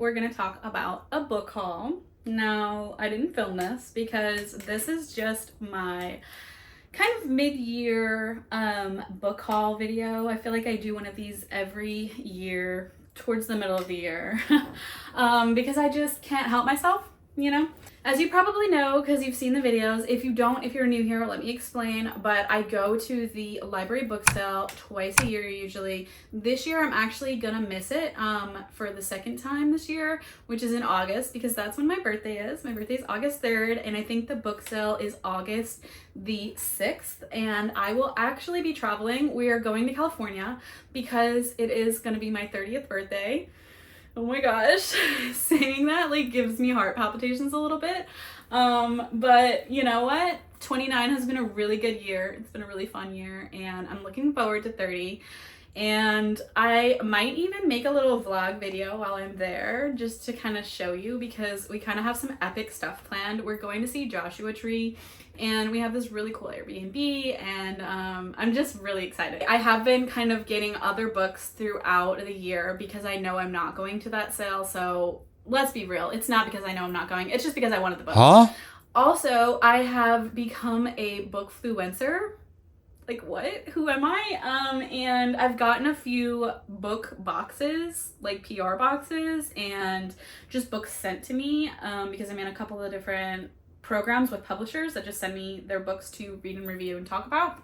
we're gonna talk about a book haul. Now, I didn't film this because this is just my kind of mid-year book haul video. I feel like I do one of these every year towards the middle of the year because I just can't help myself, you know? As you probably know, because you've seen the videos. If you don't, if you're new here, let me explain. But I go to the library book sale twice a year usually. This year I'm actually gonna miss it for the second time this year, which is in August, because that's when my birthday is. My birthday is August 3rd, and I think the book sale is August the 6th, and I will actually be traveling. We are going to California because it is gonna be my 30th birthday. Oh my gosh, saying that like gives me heart palpitations a little bit. But you know what? 29 has been a really good year. It's been a really fun year, and I'm looking forward to 30. And I might even make a little vlog video while I'm there just to kind of show you, because we kind of have some epic stuff planned. We're going to see Joshua Tree, and we have this really cool Airbnb, and I'm just really excited. I have been kind of getting other books throughout the year because I know I'm not going to that sale. So let's be real, it's not because I know I'm not going, it's just because I wanted the book. Huh? Also, I have become a bookfluencer. Like, what? Who am I? And I've gotten a few book boxes, like PR boxes, and just books sent to me because I'm in a couple of different programs with publishers that just send me their books to read and review and talk about.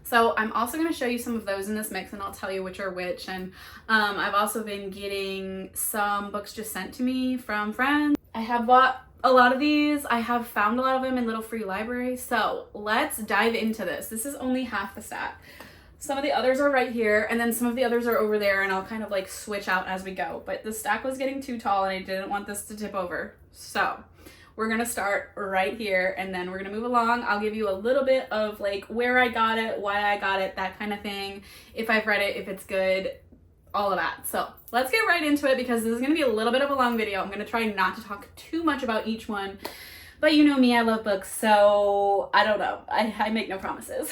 So I'm also going to show you some of those in this mix, and I'll tell you which are which. And I've also been getting some books just sent to me from friends. I have bought a lot of these. I have found a lot of them in little free libraries. So let's dive into this. This is only half the stack. Some of the others are right here, and then some of the others are over there, and I'll kind of like switch out as we go. But the stack was getting too tall and I didn't want this to tip over. So we're gonna start right here, and then we're gonna move along. I'll give you a little bit of like where I got it, why I got it, that kind of thing. If I've read it, if it's good, all of that. So let's get right into it, because this is going to be a little bit of a long video. I'm going to try not to talk too much about each one, but you know me, I love books, so I don't know. I make no promises.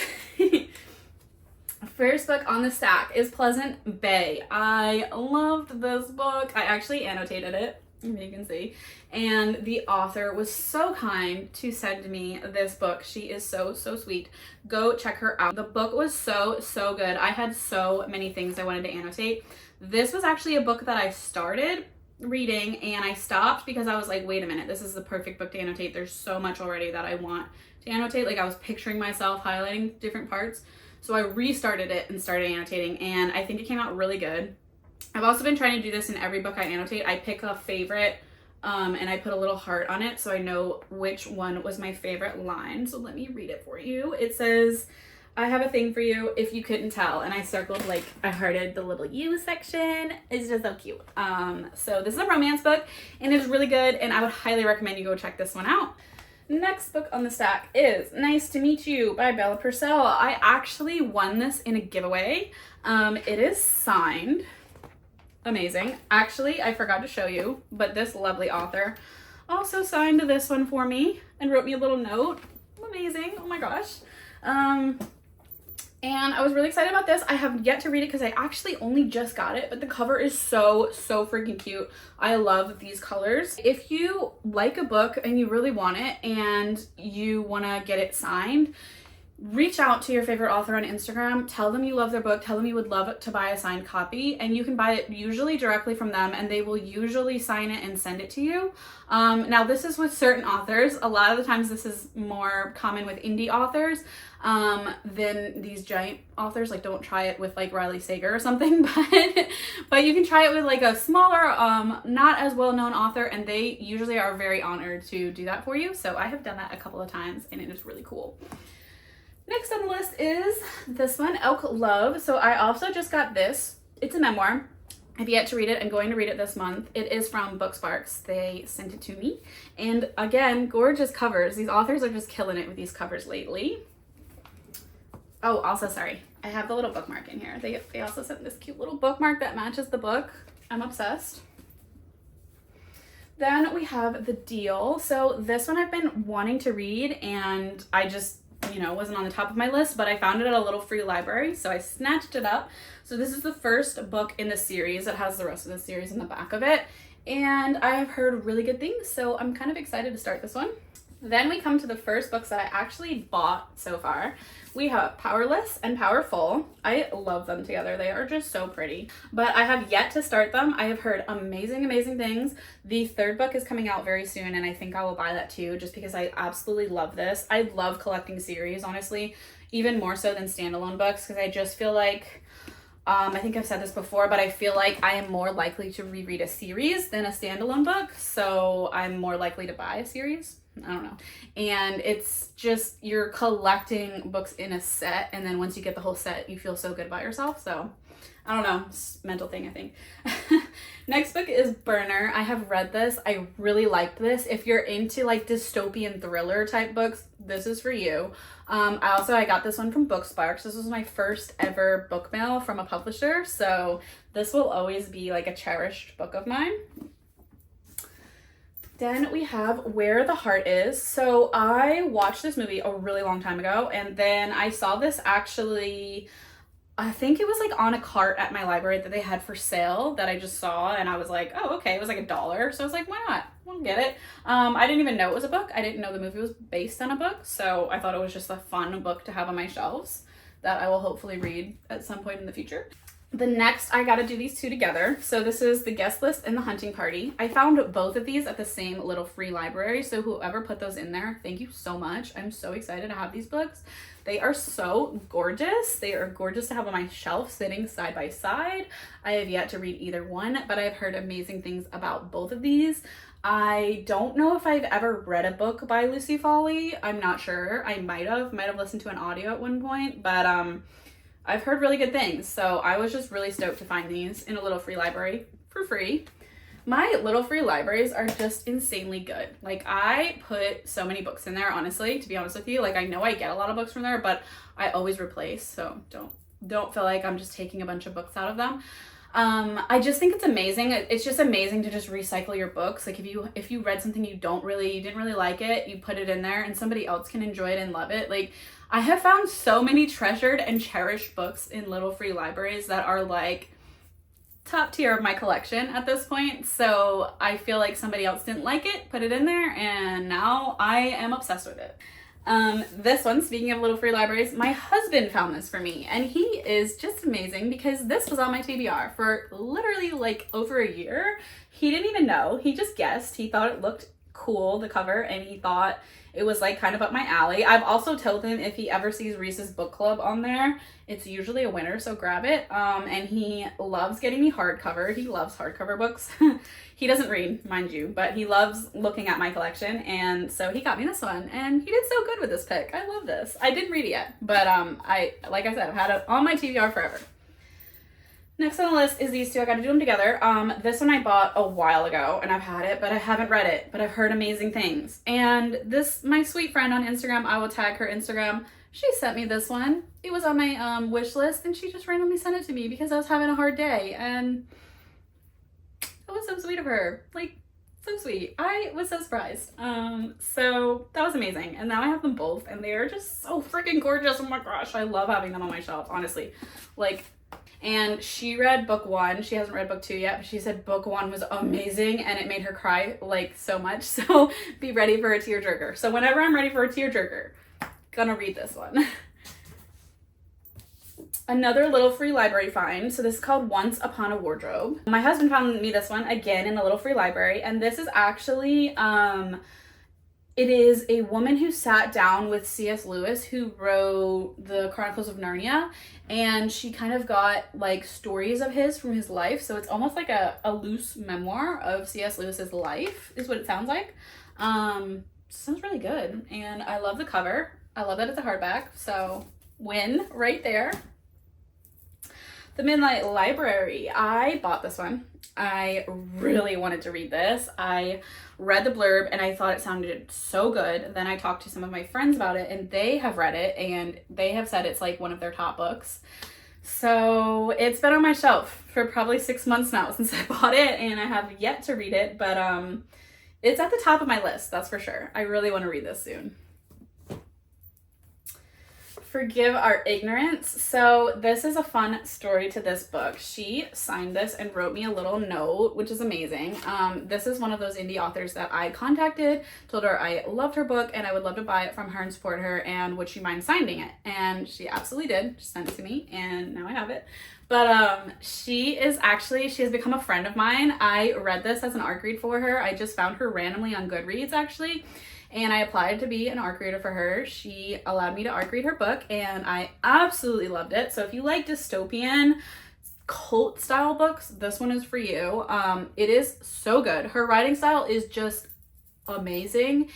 First book on the stack is Pleasant Bay. I loved this book. I actually annotated it, you can see, and the author was so kind to send me this book. She is so sweet. Go check her out. The book was so good. I had so many things I wanted to annotate. This was actually a book that I started reading and I stopped because I was like, wait a minute, this is the perfect book to annotate. There's so much already that I want to annotate. Like, I was picturing myself highlighting different parts, so I restarted it and started annotating, and I think it came out really good. I've also been trying to do this in every book I annotate. I pick a favorite and I put a little heart on it so I know which one was my favorite line. So let me read it for you. It says, I have a thing for you if you couldn't tell. And I circled, like, I hearted the little you section. It's just so cute. So this is a romance book, and it's really good, and I would highly recommend you go check this one out. Next book on the stack is Nice to Meet You by Bella Purcell. I actually won this in a giveaway. It is signed. Amazing. Actually, I forgot to show you, but this lovely author also signed this one for me and wrote me a little note. Amazing. Oh my gosh. And I was really excited about this. I have yet to read it because I actually only just got it, but the cover is so freaking cute. I love these colors. If you like a book and you really want it and you want to get it signed, reach out to your favorite author on Instagram, tell them you love their book, tell them you would love to buy a signed copy, and you can buy it usually directly from them, and they will usually sign it and send it to you. Now this is with certain authors. A lot of the times this is more common with indie authors than these giant authors. Like, don't try it with like Riley Sager or something, but you can try it with like a smaller, not as well-known author, and they usually are very honored to do that for you. So I have done that a couple of times, and it is really cool. Next on the list is this one, Elk Love. So I also just got this. It's a memoir. I've yet to read it. I'm going to read it this month. It is from Booksparks. They sent it to me. And again, gorgeous covers. These authors are just killing it with these covers lately. Oh, also, sorry, I have the little bookmark in here. They also sent this cute little bookmark that matches the book. I'm obsessed. Then we have The Deal. So this one I've been wanting to read, and I just, you know, wasn't on the top of my list, but I found it at a little free library, so I snatched it up. So this is the first book in the series. It has the rest of the series in the back of it, and I have heard really good things, so I'm kind of excited to start this one. Then we come to the first books that I actually bought so far. We have Powerless and Powerful. I love them together. They are just so pretty. But I have yet to start them. I have heard amazing, amazing things. The third book is coming out very soon, and I think I will buy that too, just because I absolutely love this. I love collecting series, honestly, even more so than standalone books, because I just feel like, I think I've said this before, but I feel like I am more likely to reread a series than a standalone book. So I'm more likely to buy a series. I don't know. And it's just, you're collecting books in a set, and then once you get the whole set, you feel so good about yourself. So I don't know, it's a mental thing, I think. Next book is Burner. I have read this. I really liked this. If you're into like dystopian thriller type books, this is for you. I got this one from Booksparks. This was my first ever book mail from a publisher, so this will always be like a cherished book of mine. Then we have Where the Heart Is. So I watched this movie a really long time ago, and then I saw this actually, I think it was like on a cart at my library that they had for sale that I just saw, and I was like, oh, okay, it was like $1. So I was like, why not? We'll get it. I didn't even know it was a book. I didn't know the movie was based on a book, so I thought it was just a fun book to have on my shelves that I will hopefully read at some point in the future. The next, I gotta do these two together. So this is The Guest List and The Hunting Party. I found both of these at the same little free library, so whoever put those in there, thank you so much. I'm so excited to have these books. They are so gorgeous. They are gorgeous to have on my shelf sitting side by side. I have yet to read either one, but I've heard amazing things about both of these. I don't know if I've ever read a book by Lucy Foley. I'm not sure. I might have listened to an audio at one point, but I've heard really good things, so I was just really stoked to find these in a little free library for free. My little free libraries are just insanely good. Like, I put so many books in there, honestly, to be honest with you. Like, I know I get a lot of books from there, but I always replace, so don't feel like I'm just taking a bunch of books out of them. I just think it's amazing. It's just amazing to just recycle your books. Like, if you read something you didn't really like it, you put it in there and somebody else can enjoy it and love it. Like, I have found so many treasured and cherished books in little free libraries that are like top tier of my collection at this point. So I feel like somebody else didn't like it, put it in there, and now I am obsessed with it. This one, speaking of little free libraries, my husband found this for me, and he is just amazing because this was on my TBR for literally like over a year. He didn't even know. He just guessed. He thought it looked cool, the cover, and he thought it was like kind of up my alley. I've also told him if he ever sees Reese's Book Club on there, it's usually a winner, so grab it. And he loves getting me hardcover. He loves hardcover books. He doesn't read, mind you, but he loves looking at my collection, and so he got me this one, and he did so good with this pick. I love this. I didn't read it yet, but like I said, I've had it on my TBR forever. Next on the list is these two. I got to do them together. This one I bought a while ago, and I've had it, but I haven't read it, but I've heard amazing things. And this, my sweet friend on Instagram, I will tag her Instagram. She sent me this one. It was on my wish list, and she just randomly sent it to me because I was having a hard day, and that was so sweet of her. Like, so sweet. I was so surprised. So that was amazing. And now I have them both, and they are just so freaking gorgeous. Oh my gosh, I love having them on my shelf, honestly. Like, and she read book 1. She hasn't read book 2 yet, but she said book 1 was amazing and it made her cry like so much. So be ready for a tearjerker. So whenever I'm ready for a tearjerker, gonna read this one. Another little free library find. So this is called Once Upon a Wardrobe. My husband found me this one again in a little free library, and this is actually it is a woman who sat down with C.S. Lewis, who wrote the Chronicles of Narnia, and she kind of got like stories of his from his life. So it's almost like a loose memoir of C.S. Lewis's life, is what it sounds like. Sounds really good, and I love the cover. I love that it's a hardback, so win right there. The Midnight Library. I bought this one. I really wanted to read this. I read the blurb and I thought it sounded so good. Then I talked to some of my friends about it, and they have read it and they have said it's like one of their top books. So it's been on my shelf for probably 6 months now since I bought it, and I have yet to read it, but it's at the top of my list, that's for sure. I really want to read this soon. Forgive Our Ignorance. So this is a fun story to this book. She signed this and wrote me a little note, which is amazing. This is one of those indie authors that I contacted, told her I loved her book and I would love to buy it from her and support her, and would she mind signing it? And she absolutely did. She sent it to me and now I have it. But she has become a friend of mine. I read this as an ARC read for her. I just found her randomly on Goodreads actually, and I applied to be an ARC reader for her. She allowed me to ARC read her book and I absolutely loved it. So if you like dystopian cult style books, this one is for you. It is so good. Her writing style is just amazing.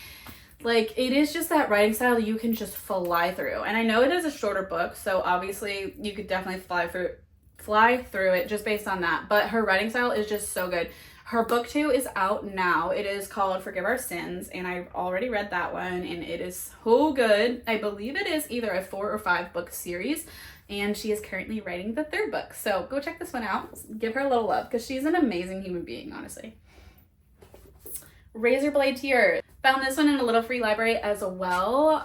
Like, it is just that writing style you can just fly through. And I know it is a shorter book, so obviously you could definitely fly through it just based on that. But her writing style is just so good. Her book 2 is out now. It is called Forgive Our Sins, and I've already read that one, and it is so good. I believe it is either a 4 or 5 book series, and she is currently writing the 3rd book. So go check this one out. Give her a little love, because she's an amazing human being, honestly. Razorblade Tears. Found this one in a Little Free Library as well.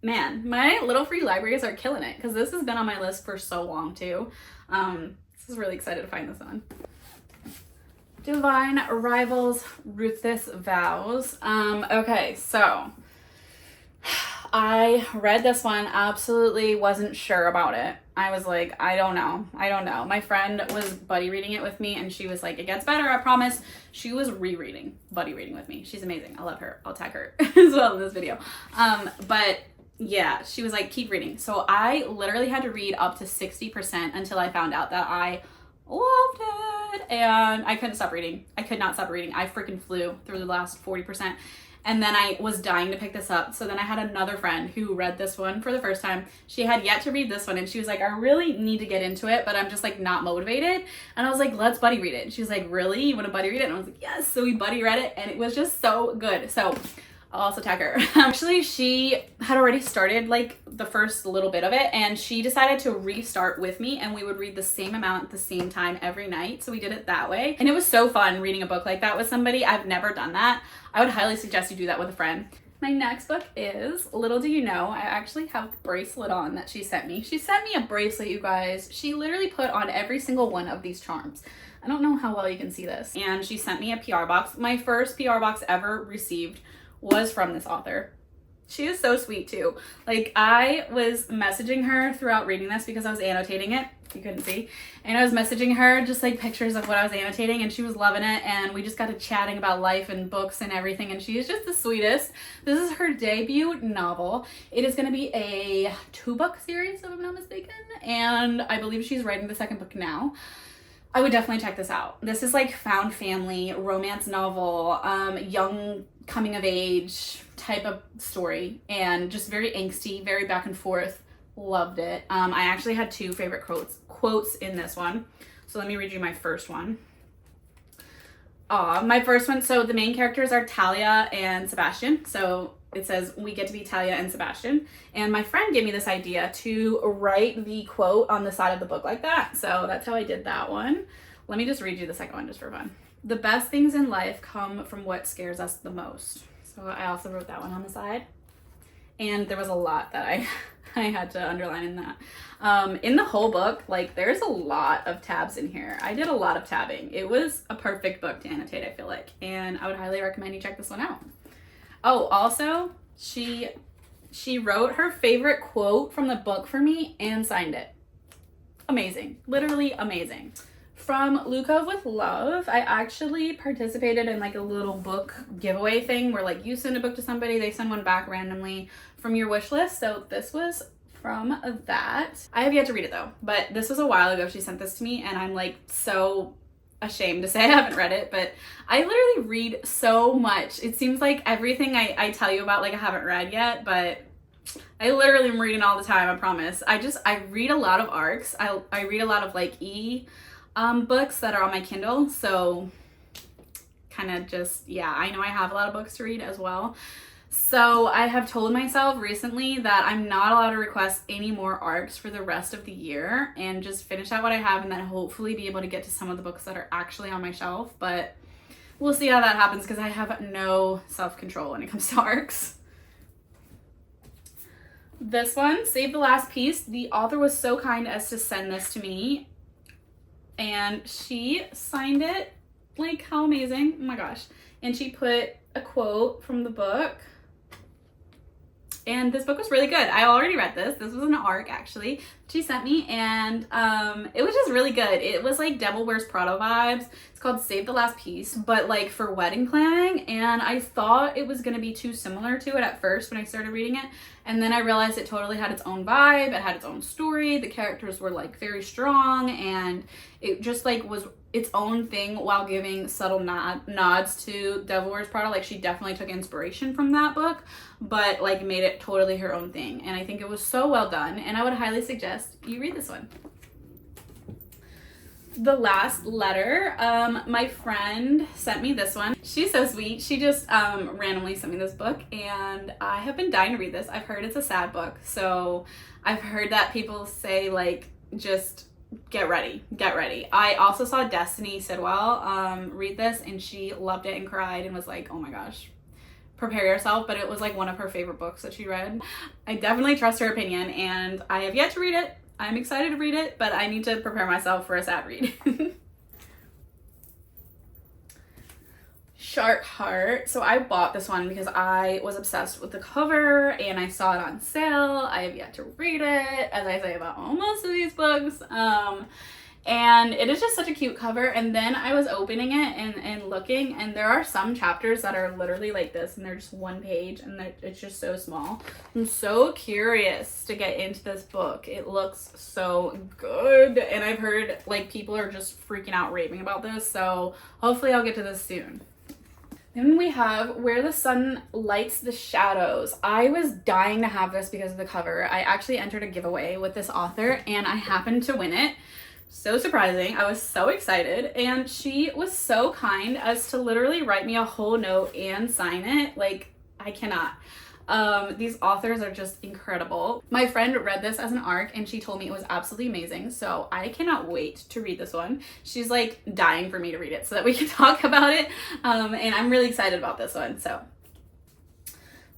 Man, my Little Free Libraries are killing it, because this has been on my list for so long too. This is really excited to find this one. Divine Rivals, Ruthless Vows. Okay, so I read this one, absolutely wasn't sure about it. I was like, I don't know. My friend was buddy reading it with me and she was like, it gets better, I promise. She was buddy reading with me. She's amazing. I love her. I'll tag her as well in this video. But yeah, she was like, keep reading. So I literally had to read up to 60% until I found out that I loved it, and I couldn't stop reading. I could not stop reading. I freaking flew through the last 40%, and then I was dying to pick this up. So then I had another friend who read this one for the first time. She had yet to read this one, and she was like, I really need to get into it, but I'm just like not motivated. And I was like, let's buddy read it. And she was like, really? You want to buddy read it? And I was like, yes. So we buddy read it, and it was just so good. So I'll also tag her. Actually, she had already started like the first little bit of it, and she decided to restart with me, and we would read the same amount at the same time every night. So we did it that way. And it was so fun reading a book like that with somebody. I've never done that. I would highly suggest you do that with a friend. My next book is Little Do You Know. I actually have a bracelet on that she sent me. She sent me a bracelet, you guys. She literally put on every single one of these charms. I don't know how well you can see this. And she sent me a PR box. My first PR box ever received was from this author. She is so sweet too. Like, I was messaging her throughout reading this because I was annotating it. You couldn't see. And I was messaging her just like pictures of what I was annotating, and she was loving it, and we just got to chatting about life and books and everything, and she is just the sweetest. This is her debut novel. It is going to be a 2-book series if I'm not mistaken, and I believe she's writing the 2nd book now. I would definitely check this out. This is like found family, romance novel, young coming of age type of story, and just very angsty, very back and forth. Loved it. I actually had 2 favorite quotes in this one. So let me read you my first one. My first one, so the main characters are Talia and Sebastian. So it says, we get to be Talia and Sebastian. And my friend gave me this idea to write the quote on the side of the book like that. So that's how I did that one. Let me just read you the second one just for fun. The best things in life come from what scares us the most. So I also wrote that one on the side. And there was a lot that I had to underline in that. In the whole book, like, there's a lot of tabs in here. I did a lot of tabbing. It was a perfect book to annotate, I feel like. And I would highly recommend you check this one out. Oh, also, she wrote her favorite quote from the book for me and signed it. Amazing. Literally amazing. From Lukov with Love, I actually participated in like a little book giveaway thing where like you send a book to somebody, they send one back randomly from your wish list. So this was from that. I have yet to read it though, but this was a while ago she sent this to me, and I'm like so ashamed to say I haven't read it, but I literally read so much. It seems like everything I tell you about like I haven't read yet, but I literally am reading all the time, I promise. I read a lot of ARCs. I read a lot of like books that are on my Kindle, so kind of just, yeah, I know I have a lot of books to read as well. So I have told myself recently that I'm not allowed to request any more ARCs for the rest of the year, and just finish out what I have, and then hopefully be able to get to some of the books that are actually on my shelf. But we'll see how that happens, because I have no self-control when it comes to ARCs. This one, Save the Last Piece. The author was so kind as to send this to me, and she signed it. Like, how amazing. Oh my gosh. And she put a quote from the book. And this book was really good. I already read this. This was an ARC, actually, she sent me, and it was just really good. It was like Devil Wears Prada vibes. It's called Save the Last Piece, but like for wedding planning, and I thought it was going to be too similar to it at first when I started reading it, and then I realized it totally had its own vibe. It had its own story. The characters were like very strong, and it just like was its own thing while giving subtle nods to Devil Wears Prada. Like, she definitely took inspiration from that book, but like made it totally her own thing. And I think it was so well done, and I would highly suggest you read this one. The Last Letter. My friend sent me this one. She's so sweet. She just randomly sent me this book, and I have been dying to read this. I've heard it's a sad book, so I've heard that people say like just get ready. I also saw Destiny Sidwell read this, and she loved it and cried and was like, oh my gosh, prepare yourself. But it was like one of her favorite books that she read. I definitely trust her opinion, and I have yet to read it. I'm excited to read it, but I need to prepare myself for a sad read. Shark Heart. So I bought this one because I was obsessed with the cover, and I saw it on sale. I have yet to read it, as I say about almost of these books. And it is just such a cute cover. And then I was opening it and looking, and there are some chapters that are literally like this, and they're just one page, and it's just so small. I'm so curious to get into this book. It looks so good, and I've heard like people are just freaking out raving about this, so hopefully I'll get to this soon. Then we have Where the Sun Lights the Shadows. I was dying to have this because of the cover. I actually entered a giveaway with this author, and I happened to win it. So surprising. I was so excited, and she was so kind as to literally write me a whole note and sign it. Like, I cannot. These authors are just incredible. My friend read this as an ARC, and she told me it was absolutely amazing, so I cannot wait to read this one. She's like dying for me to read it so that we can talk about it, and I'm really excited about this one. So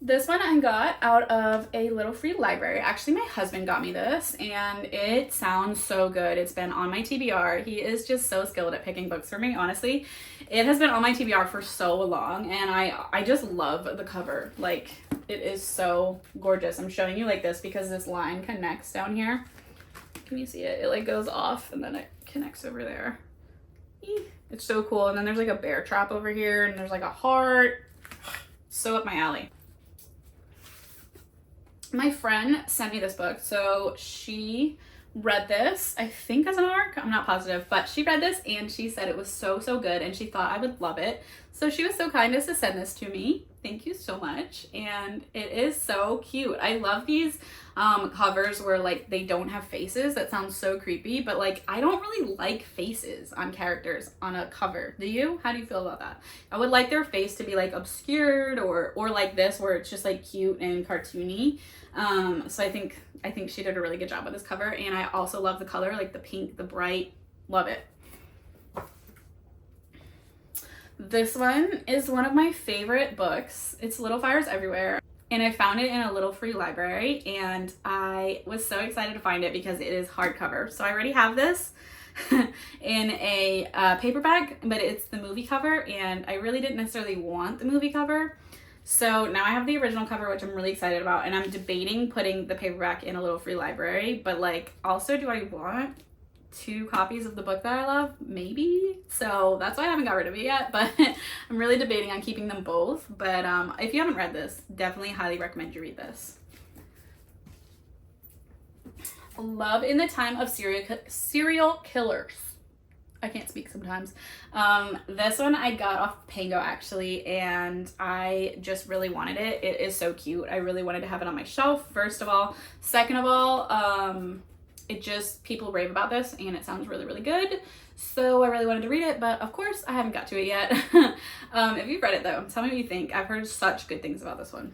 this one I got out of a little free library. Actually, my husband got me this, and it sounds so good. It's been on my TBR. He is just so skilled at picking books for me, honestly. It has been on my TBR for so long, and I just love the cover. Like, it is so gorgeous. I'm showing you like this because this line connects down here. Can you see it? It like goes off, and then it connects over there. It's so cool. And then there's like a bear trap over here, and there's like a heart. So up my alley. My friend sent me this book, so she read this, I think as an ARC, I'm not positive, but she read this and she said it was so good, and she thought I would love it. So she was so kind as to send this to me. Thank you so much. And it is so cute. I love these covers where like they don't have faces. That sounds so creepy, but like I don't really like faces on characters on a cover. Do you? How do you feel about that? I would like their face to be like obscured or like this where it's just like cute and cartoony. So I think she did a really good job with this cover, and I also love the color, like the pink, the bright, love it. This one is one of my favorite books. It's Little Fires Everywhere, and I found it in a little free library, and I was so excited to find it because it is hardcover. So I already have this in a paperback, but it's the movie cover, and I really didn't necessarily want the movie cover. So now I have the original cover, which I'm really excited about, and I'm debating putting the paperback in a little free library, but like also, do I want 2 copies of the book that I love? Maybe. So that's why I haven't got rid of it yet, but I'm really debating on keeping them both. But if you haven't read this, definitely highly recommend you read this. Love in the Time of Serial Killers. I can't speak sometimes. This one I got off Pango actually, and I just really wanted it. It is so cute. I really wanted to have it on my shelf, first of all. Second of all, it just, people rave about this, and it sounds really good. So I really wanted to read it, but of course I haven't got to it yet. If you've read it though, tell me what you think. I've heard such good things about this one.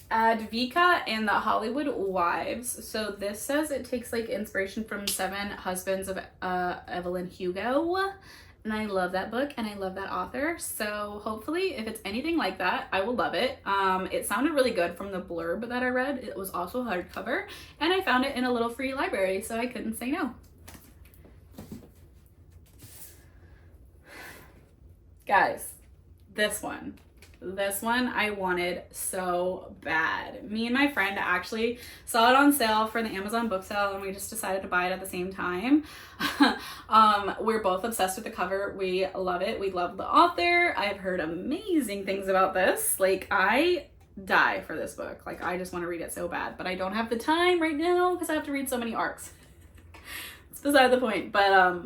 Advika and the Hollywood Wives. So this says it takes like inspiration from 7 Husbands of Evelyn Hugo, and I love that book and I love that author. So hopefully if it's anything like that, I will love it. It sounded really good from the blurb that I read. It was also hardcover and I found it in a little free library, so I couldn't say no. Guys, this one I wanted so bad. Me and my friend actually saw it on sale for the Amazon book sale and we just decided to buy it at the same time. We're both obsessed with the cover. We love it. We love the author. I've heard amazing things about this. Like, I die for this book. Like, I just want to read it so bad, but I don't have the time right now because I have to read so many arcs. It's beside the point, but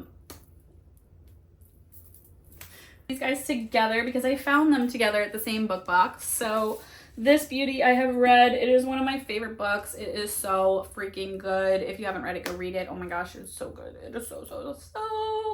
these guys together because I found them together at the same book box. So this beauty I have read. It is one of my favorite books. It is so freaking good. If you haven't read it, go read it. Oh my gosh, it's so good. It is so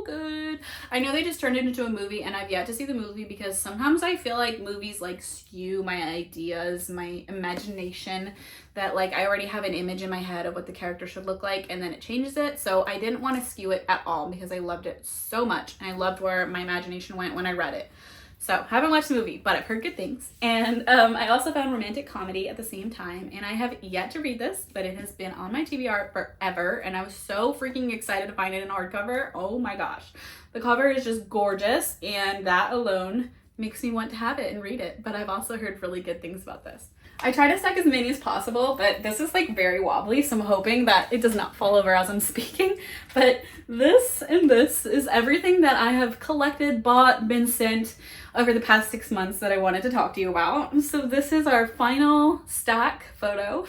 good. I know they just turned it into a movie and I've yet to see the movie because sometimes I feel like movies like skew my ideas, my imagination, that like I already have an image in my head of what the character should look like and then it changes it. So I didn't want to skew it at all because I loved it so much and I loved where my imagination went when I read it. So haven't watched the movie, but I've heard good things. And I also found romantic comedy at the same time, and I have yet to read this, but it has been on my TBR forever, and I was so freaking excited to find it in hardcover. Oh my gosh. The cover is just gorgeous, and that alone makes me want to have it and read it, but I've also heard really good things about this. I try to stack as many as possible, but this is like very wobbly, so I'm hoping that it does not fall over as I'm speaking. But this and this is everything that I have collected, bought, been sent over the past 6 months that I wanted to talk to you about. So this is our final stack photo.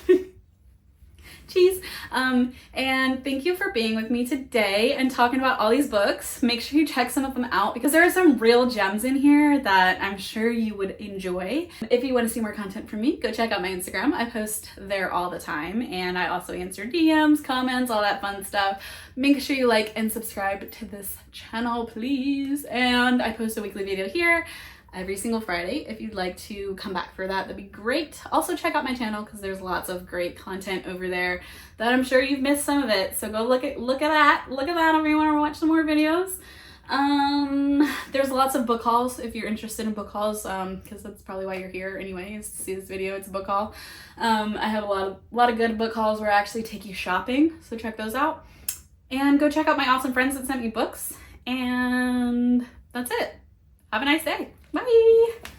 Cheese. And thank you for being with me today and talking about all these books. Make sure you check some of them out because there are some real gems in here that I'm sure you would enjoy. If you want to see more content from me, go check out my Instagram. I post there all the time and I also answer DMs, comments, all that fun stuff. Make sure you like and subscribe to this channel, please. And I post a weekly video here every single Friday. If you'd like to come back for that, that'd be great. Also check out my channel because there's lots of great content over there that I'm sure you've missed some of it. So go look at that if you want to watch some more videos. There's lots of book hauls if you're interested in book hauls, because that's probably why you're here anyway, is to see this video. It's a book haul. I have a lot of good book hauls where I actually take you shopping, so check those out. And go check out my awesome friends that sent me books. And that's it. Have a nice day. Bye!